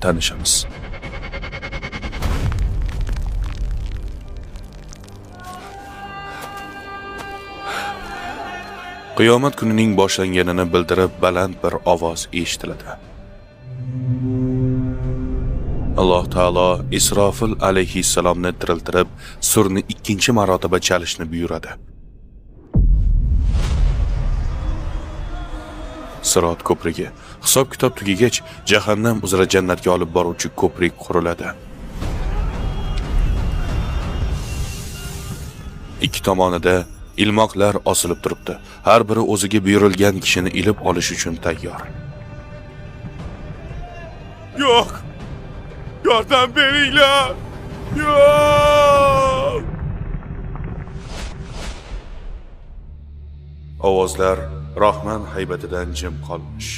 tanishamiz. Qiyomat kunining boshlanganini bildirib baland bir ovoz eshitiladi. Alloh taolo Isrofil alayhissalomni tiriltirib, surni ikkinchi marotaba chalishni buyuradi. Sirot ko'prigi hisob-kitob tugagach, jahannam uzra jannatga olib boruvchi ko'prik quriladi. Ikki tomonida ilmoqlar osilib turibdi. Har biri o'ziga buyurilgan kishini ilib olish uchun tayyor. Yo'q! Yordam beringlar! Yo'q! Ovozlar Rahman haybatidan jim qolmish.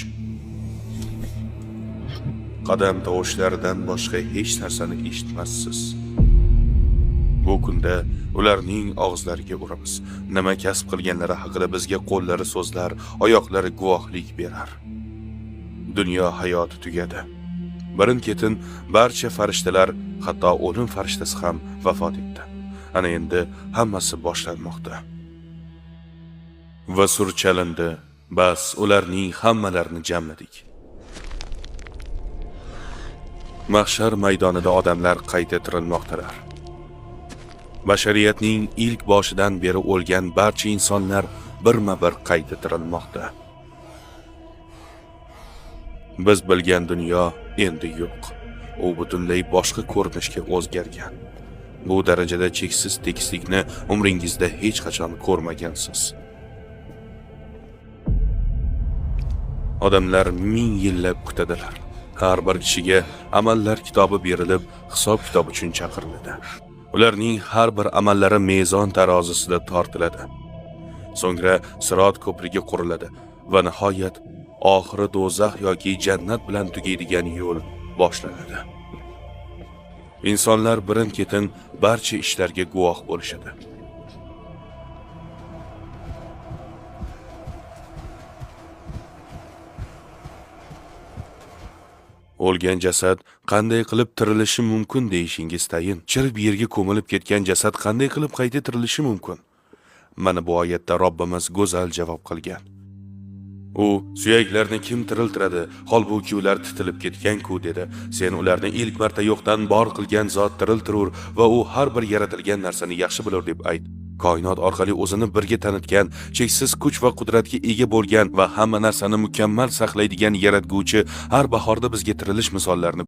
Qadam tovushlaridan boshqa hech narsani eshitmassiz. Bu kunda ularning og'izlariga uramiz. Nima kasb qilganlari haqida bizga qo'llari so'zlar, oyoqlari guvohlik berar. Dunyo hayoti tugadi. Birin-ketin barcha farishtalar, hatto o'lim farishtasi ham vafot etdi. Ana endi hammasi boshlanmoqda. Va sur chalindi. Bas ularning hammalarini jamladik. Mahshar maydonida odamlar qayta tirilmoqdalar. Bashariyatning ilk boshidan beri o'lgan barcha insonlar birma-bir qayta tirilmoqda. Biz bilgan dunyo endi yo'q. U butunlay boshqa ko'rinishga o'zgargan. Bu darajada cheksiz tekislikni umringizda hech qachon ko'rmagansiz. Odamlar 1000 yillab kutadilar. Har bir kishiga amallar kitobi berilib, hisob-kitob uchun chaqiriladi. Ularning har bir amallari mezon tarozisida tortiladi. So'ngra Sirot ko'prigi quriladi va nihoyat oxiri do'zax yoki jannat bilan tugaydigan yo'l boshlanadi. Insonlar birin-ketin barcha ishlarga guvoh bo'lishadi. O'lgan jasad qanday qilib tirilishi mumkin deyishingiz tayin. Chirib yerga ko'milib ketgan jasad qanday qilib qayta tirilishi mumkin? Mana bu oyatda Robbimiz go'zal javob qilgan. U suyaklarni kim tiriltiradi? Holbuki ular titilib ketgan-ku dedi. Sen ularni ilk marta yo'qdan bor qilgan zot tiriltirur va u har bir yaratilgan narsani yaxshi bilar deb ayt. Koinot orqali o'zini birga tanitgan, cheksiz kuch va qudratga ega bo'lgan va hamma narsani mukammal saqlaydigan yaratguvchi har bahorda bizga tirilish misollarini